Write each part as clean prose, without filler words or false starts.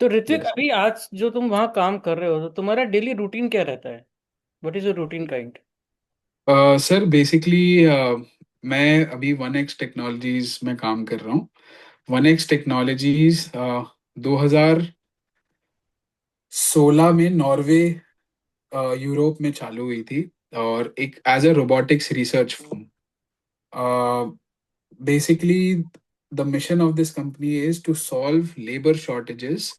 तो ऋत्विक, यस अभी आज जो तुम वहाँ काम कर रहे हो तो तुम्हारा डेली रूटीन क्या रहता है? What is your routine kind? Sir basically मैं अभी 1X टेक्नोलॉजीज में काम कर रहा हूँ। 1X टेक्नोलॉजीज 2016 में नॉर्वे, यूरोप में चालू हुई थी, और एक as a robotics research firm. Basically the mission of this company is to solve labour shortages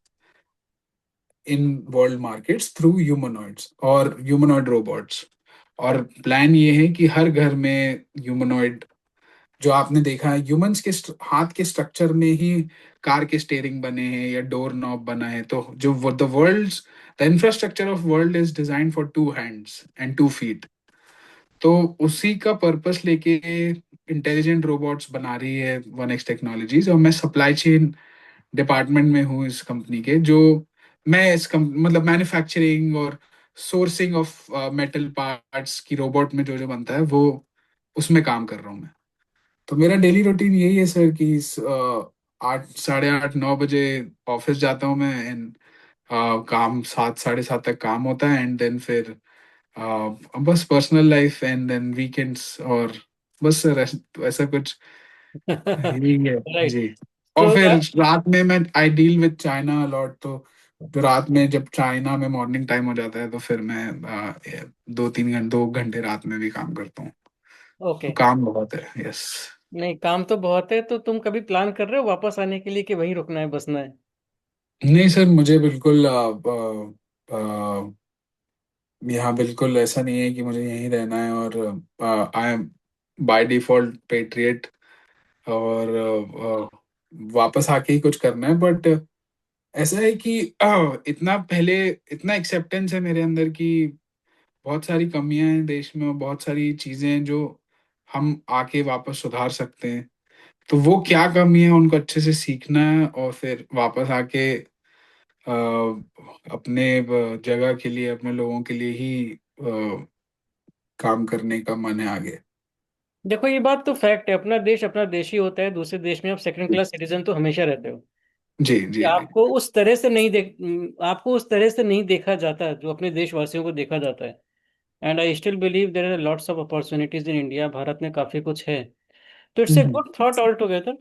in world markets through humanoids और ह्यूमनॉइड रोबोट्स। और प्लान ये है कि हर घर में ह्यूमनॉइड, जो आपने देखा है ह्यूमंस के हाथ के स्ट्रक्चर में ही कार के स्टेयरिंग बने हैं या डोर नॉब बना है, तो जो the infrastructure of world is design for 2 hands and 2 feet. तो उसी का पर्पस लेके इंटेलिजेंट रोबोट्स बना रही है 1X टेक्नोलॉजीज, और मैं सप्लाई चेन डिपार्टमेंट में हूँ इस कंपनी के। जो मैं मतलब मैन्युफैक्चरिंग और सोर्सिंग ऑफ मेटल पार्ट्स की रोबोट में जो जो बनता है वो उसमें काम कर रहा हूँ मैं। तो मेरा डेली रूटीन यही है सर कि 8, 8:30, 9 बजे ऑफिस जाता हूँ मैं, एंड काम 7, 7:30 तक काम होता है, एंड देन फिर बस personal life, and then weekends, और बस सर ऐसा कुछ यही है। राइट। जी। और तो फिर रात में मैं I deal with China a lot, तो जो रात में जब चाइना में मॉर्निंग टाइम हो जाता है तो फिर मैं 2, 3 घंटे, 2 घंटे रात में भी काम करता हूँ। तो ओके। काम बहुत है। यस। नहीं, काम तो बहुत है, तो तुम कभी प्लान कर रहे हो वापस आने के लिए कि वहीं रुकना है, बसना है? नहीं सर, मुझे बिल्कुल यहाँ बिल्कुल ऐसा नहीं है कि मुझे यहीं रहना है, और I am by default patriot, और वापस आके ही कुछ करना है। बट ऐसा है कि इतना पहले इतना एक्सेप्टेंस है मेरे अंदर कि बहुत सारी कमियां हैं देश में, और बहुत सारी चीजें हैं जो हम आके वापस सुधार सकते हैं। तो वो क्या कमी है उनको अच्छे से सीखना है, और फिर वापस आके अपने जगह के लिए, अपने लोगों के लिए ही काम करने का मन है आगे। देखो, ये बात तो फैक्ट है, अपना देश ही होता है। दूसरे देश में आप सेकंड क्लास सिटीजन तो हमेशा रहते हो। जी कि जी जी। आपको उस तरह से नहीं देखा जाता जो अपने देशवासियों को देखा जाता है। And I still believe there are lots of opportunities in India. Bharat में काफी कुछ है। तो it's a hmm. Good thought all together.